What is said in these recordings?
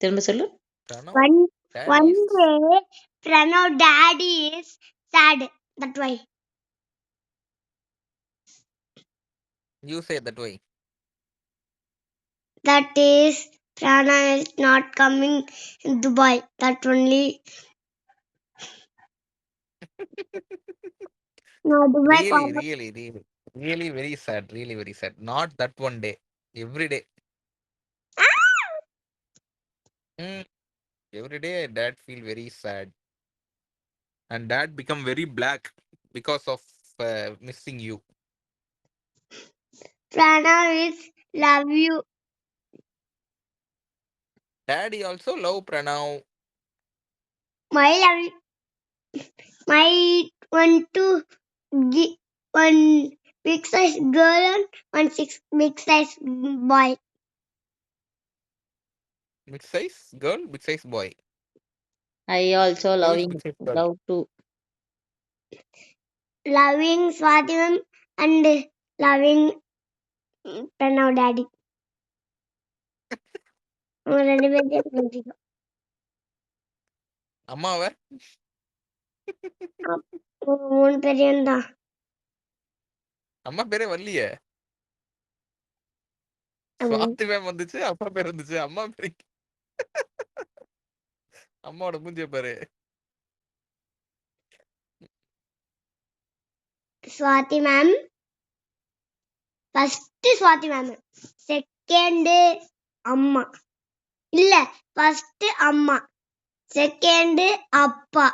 திரும்ப சொல்லு. Pranav, One dad is. day, Pranav daddy is sad. That why. You say that way. That is Pranav is not coming in Dubai. That only. No, Dubai. Really very sad. Really very sad. Not that one day. Every day. Mm. Every day, dad feel very sad, and dad become very black because of missing you. Pranav is love you. Daddy also love Pranav. My love. My want to give one big size girl and one big size boy. Big size girl, big size boy. I also Who is loving big size girl? love too. Loving Swati ma'am and loving Pranav daddy. அவங்க ரெண்டு பேரும் பிடிக்கும். அம்மாவை மூணு பேரையும் தான். அம்மா பேரே வரலையே. சுவாதி மேம் வந்துச்சு, அப்பா பேர் வந்துச்சு, அம்மா பேரு அம்மாவோட மூஞ்சிய பாரு. Swathi ma'am first Swathi ma'am, second அம்மா, இல்ல ஃபர்ஸ்ட் அம்மா, செகண்ட் அப்பா,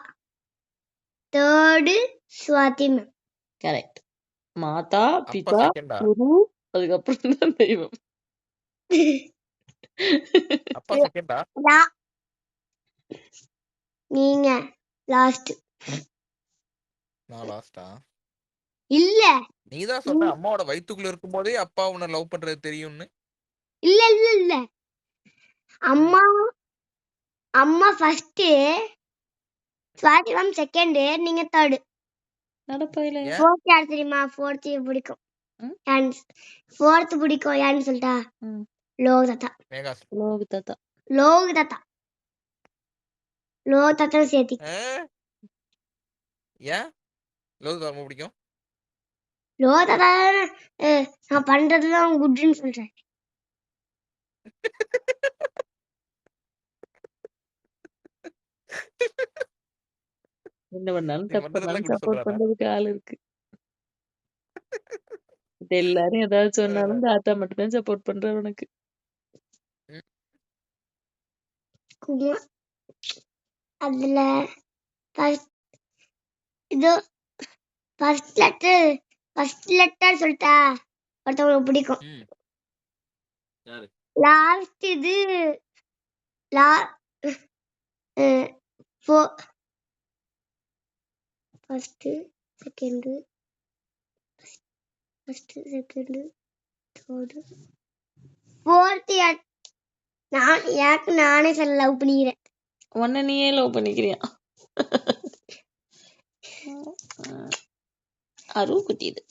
தேர்டு ஸ்வாதி மேம். கரெக்ட். மாதா, அப்பா பிதா, செகண்டா? குரு, அதுக்கப்புறம் தான் தெய்வம். அப்பா செகண்டா? நீங்க லாஸ்ட். நான் லாஸ்டா? இல்ல நீதான் சொன்ன அம்மாவோட வயித்துக்குள்ள இருக்கும் போதே அப்பா உன்னை லவ் பண்றது தெரியும்னு. இல்ல இல்ல இல்ல அம்மா அம்மா ஃபர்ஸ்ட், ஸ்வாதி மேம் செகண்ட், நீங்க தேர்ட். நடப்பையில ஃபோர்த் யார் தெரியுமா? ஃபோர்த் பிடிக்கும். ஃபோர்த் பிடிக்கும் யாருன்னு சொல்லிட்டா? லோக் தாத்தா. லோக் தாத்தா. லோக் தாத்தா. லோக் தாத்தா சேர்த்தி. ஏன் லோக் தாத்தா ரொம்ப பிடிக்கும்? லோக் தாத்தா நான் பண்றதுதான் குட்னு சொல்றேன். என்ன பண்ணாலும் தப்பு பண்ணாலும் சப்போர்ட் பண்றதுக்கு ஆள் இருக்கு. எல்லாரும் ஏதாவது சொன்னாலும் தாத்தா மட்டும் தான் சப்போர்ட் பண்றாரு உனக்கு. அதுல இது ஃபர்ஸ்ட் லெட்டர் சொல்லிட்டா ஒருத்தவங்களுக்கு பிடிக்கும். லாஸ்ட் இது ஃபர்ஸ்ட் செகண்ட் தேர்ட் ஃபோர்த் நானே சொல்ல லவ் பண்ணிக்கிறேன். உன்னை நீயே லவ் பண்ணிக்கிறியா? அரு குட்டி இது.